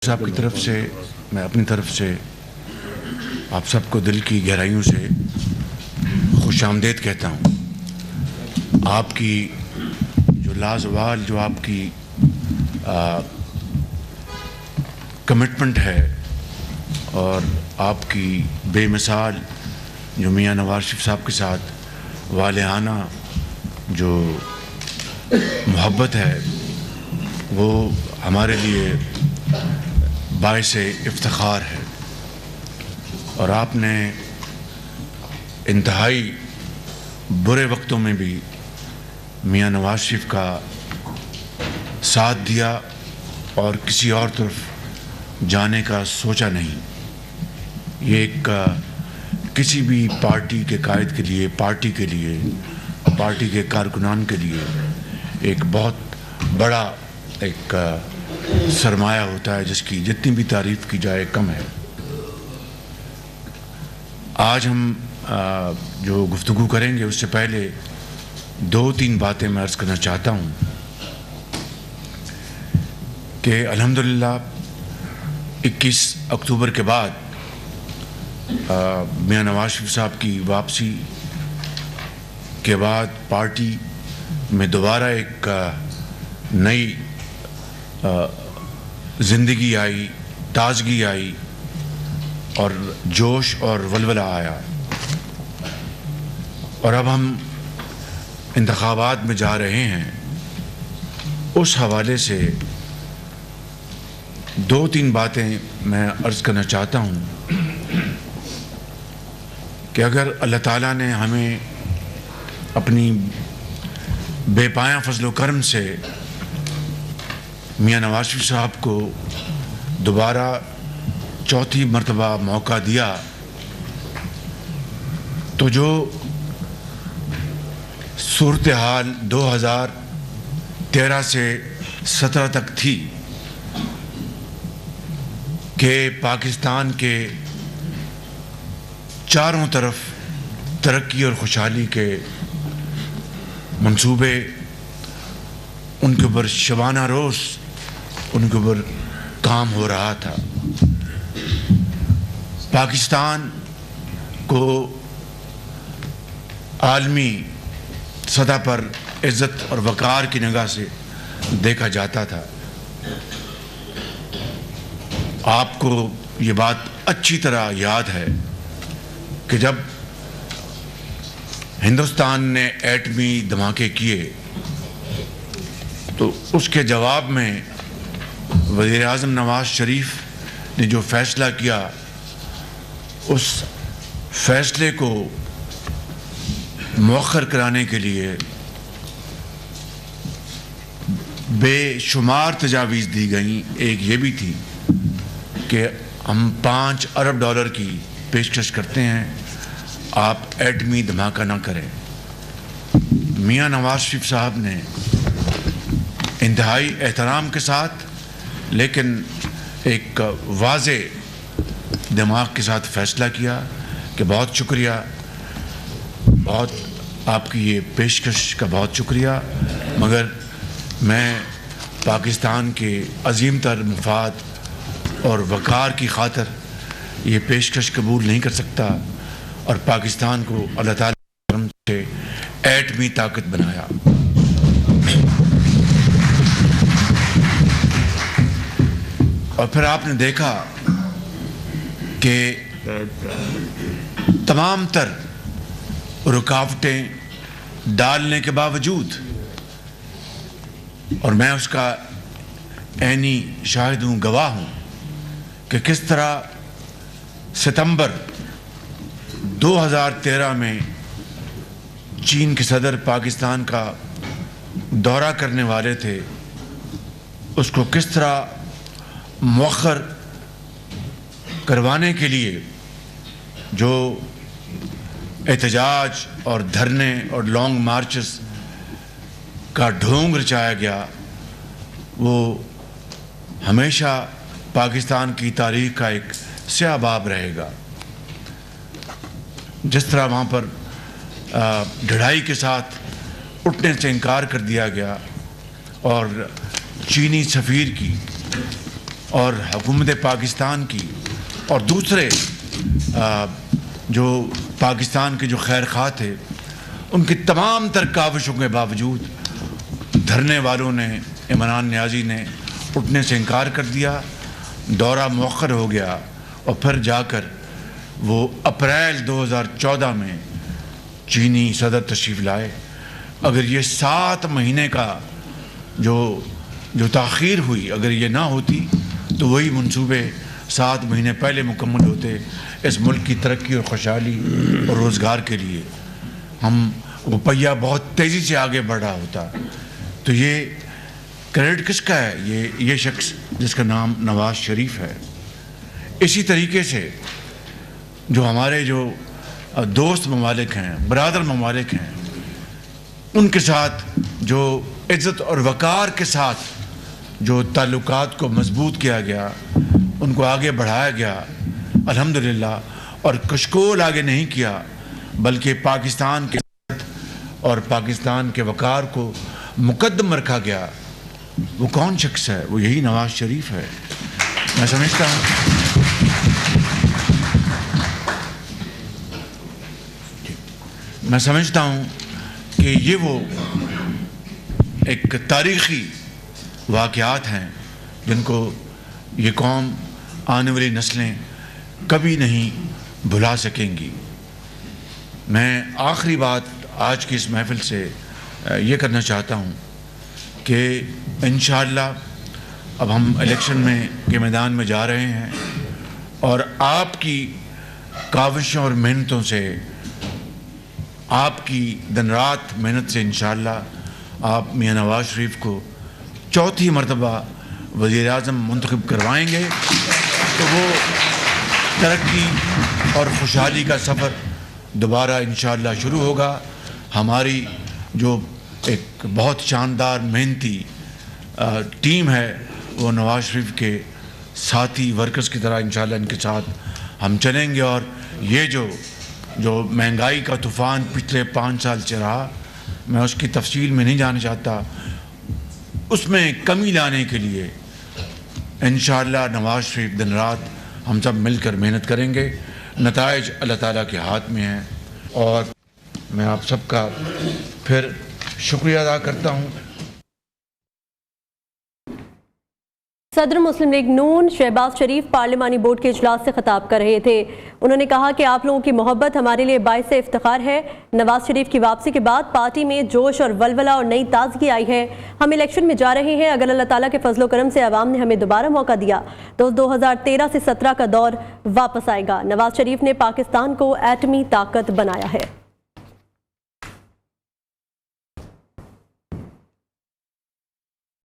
صاحب کی طرف سے میں اپنی طرف سے آپ سب کو دل کی گہرائیوں سے خوش آمدید کہتا ہوں. آپ کی جو لازوال جو آپ کی کمٹمنٹ ہے اور آپ کی بے مثال جو میاں نواز شریف صاحب کے ساتھ والہانہ جو محبت ہے وہ ہمارے لیے باعث افتخار ہے. اور آپ نے انتہائی برے وقتوں میں بھی میاں نواز شریف کا ساتھ دیا اور کسی اور طرف جانے کا سوچا نہیں. یہ ایک کسی بھی پارٹی کے قائد کے لیے، پارٹی کے لیے، پارٹی کے کارکنان کے لیے ایک بہت بڑا ایک سرمایہ ہوتا ہے جس کی جتنی بھی تعریف کی جائے کم ہے. آج ہم جو گفتگو کریں گے اس سے پہلے 2-3 باتیں میں عرض کرنا چاہتا ہوں کہ الحمدللہ 21 اکتوبر کے بعد میاں نواز شریف صاحب کی واپسی کے بعد پارٹی میں دوبارہ ایک نئی زندگی آئی، تازگی آئی اور جوش اور ولولہ آیا. اور اب ہم انتخابات میں جا رہے ہیں. اس حوالے سے 2-3 باتیں میں عرض کرنا چاہتا ہوں کہ اگر اللہ تعالیٰ نے ہمیں اپنی بے پایاں فضل و کرم سے میاں نواز شریف صاحب کو دوبارہ چوتھی مرتبہ موقع دیا تو جو صورتحال 2013 سے 17 تک تھی کہ پاکستان کے چاروں طرف ترقی اور خوشحالی کے منصوبے، ان کے اوپر شبانہ روز ان کے اوپر کام ہو رہا تھا. پاکستان کو عالمی سطح پر عزت اور وقار کی نگاہ سے دیکھا جاتا تھا. آپ کو یہ بات اچھی طرح یاد ہے کہ جب ہندوستان نے ایٹمی دھماکے کیے تو اس کے جواب میں وزیر اعظم نواز شریف نے جو فیصلہ کیا اس فیصلے کو مؤخر کرانے کے لیے بے شمار تجاویز دی گئیں. ایک یہ بھی تھی کہ ہم $5 ارب کی پیشکش کرتے ہیں، آپ ایٹمی دھماکہ نہ کریں. میاں نواز شریف صاحب نے انتہائی احترام کے ساتھ لیکن ایک واضح دماغ کے ساتھ فیصلہ کیا کہ بہت شکریہ، بہت آپ کی یہ پیشکش کا بہت شکریہ، مگر میں پاکستان کے عظیم تر مفاد اور وقار کی خاطر یہ پیشکش قبول نہیں کر سکتا. اور پاکستان کو اللہ تعالیٰ سے ایٹمی طاقت بنایا. اور پھر آپ نے دیکھا کہ تمام تر رکاوٹیں ڈالنے کے باوجود، اور میں اس کا عینی شاہد ہوں، گواہ ہوں کہ کس طرح ستمبر 2013 میں چین کے صدر پاکستان کا دورہ کرنے والے تھے، اس کو کس طرح مؤخر کروانے کے لیے جو احتجاج اور دھرنے اور لانگ مارچز کا ڈھونگ رچایا گیا، وہ ہمیشہ پاکستان کی تاریخ کا ایک سیاہ باب رہے گا. جس طرح وہاں پر ڈھڑائی کے ساتھ اٹھنے سے انکار کر دیا گیا اور چینی سفیر کی اور حکومت پاکستان کی اور دوسرے جو پاکستان کے جو خیر خواہ تھے ان کی تمام تر کاوشوں کے باوجود دھرنے والوں نے، عمران نیازی نے اٹھنے سے انکار کر دیا، دورہ مؤخر ہو گیا اور پھر جا کر وہ اپریل 2014 میں چینی صدر تشریف لائے۔ اگر یہ 7 مہینے کا جو تاخیر ہوئی، اگر یہ نہ ہوتی تو وہی منصوبے 7 مہینے پہلے مکمل ہوتے اس ملک کی ترقی اور خوشحالی اور روزگار کے لیے، وہ پہیہ بہت تیزی سے آگے بڑھ رہا ہوتا۔ تو یہ کریڈٹ کس کا ہے؟ یہ شخص جس کا نام نواز شریف ہے۔ اسی طریقے سے جو ہمارے جو دوست ممالک ہیں، برادر ممالک ہیں، ان کے ساتھ جو عزت اور وقار کے ساتھ جو تعلقات کو مضبوط کیا گیا، ان کو آگے بڑھایا گیا الحمدللہ، اور کشکول آگے نہیں کیا بلکہ پاکستان کے اور پاکستان کے وقار کو مقدم رکھا گیا۔ وہ کون شخص ہے؟ وہ یہی نواز شریف ہے۔ میں سمجھتا ہوں کہ یہ وہ ایک تاریخی واقعات ہیں جن کو یہ قوم، آنے والی نسلیں کبھی نہیں بھلا سکیں گی۔ میں آخری بات آج کی اس محفل سے یہ کرنا چاہتا ہوں کہ انشاءاللہ اب ہم الیکشن کے میدان میں جا رہے ہیں، اور آپ کی کاوشوں اور محنتوں سے، آپ کی دن رات محنت سے انشاءاللہ آپ میاں نواز شریف کو 4تھی مرتبہ وزیر اعظم منتخب کروائیں گے، تو وہ ترقی اور خوشحالی کا سفر دوبارہ انشاءاللہ شروع ہوگا۔ ہماری جو ایک بہت شاندار محنتی ٹیم ہے وہ نواز شریف کے ساتھی ورکرز کی طرح انشاءاللہ ان کے ساتھ ہم چلیں گے، اور یہ جو مہنگائی کا طوفان پچھلے 5 سال سے رہا، میں اس کی تفصیل میں نہیں جانا چاہتا، اس میں کمی لانے کے لیے انشاءاللہ نواز شریف دن رات ہم سب مل کر محنت کریں گے۔ نتائج اللہ تعالیٰ کے ہاتھ میں ہیں، اور میں آپ سب کا پھر شکریہ ادا کرتا ہوں۔ صدر مسلم لیگ نون شہباز شریف پارلیمانی بورڈ کے اجلاس سے خطاب کر رہے تھے۔ انہوں نے کہا کہ آپ لوگوں کی محبت ہمارے لیے باعث افتخار ہے۔ نواز شریف کی واپسی کے بعد پارٹی میں جوش اور ولولہ اور نئی تازگی آئی ہے۔ ہم الیکشن میں جا رہے ہیں، اگر اللہ تعالیٰ کے فضل و کرم سے عوام نے ہمیں دوبارہ موقع دیا تو 2013 سے 17 کا دور واپس آئے گا۔ نواز شریف نے پاکستان کو ایٹمی طاقت بنایا ہے۔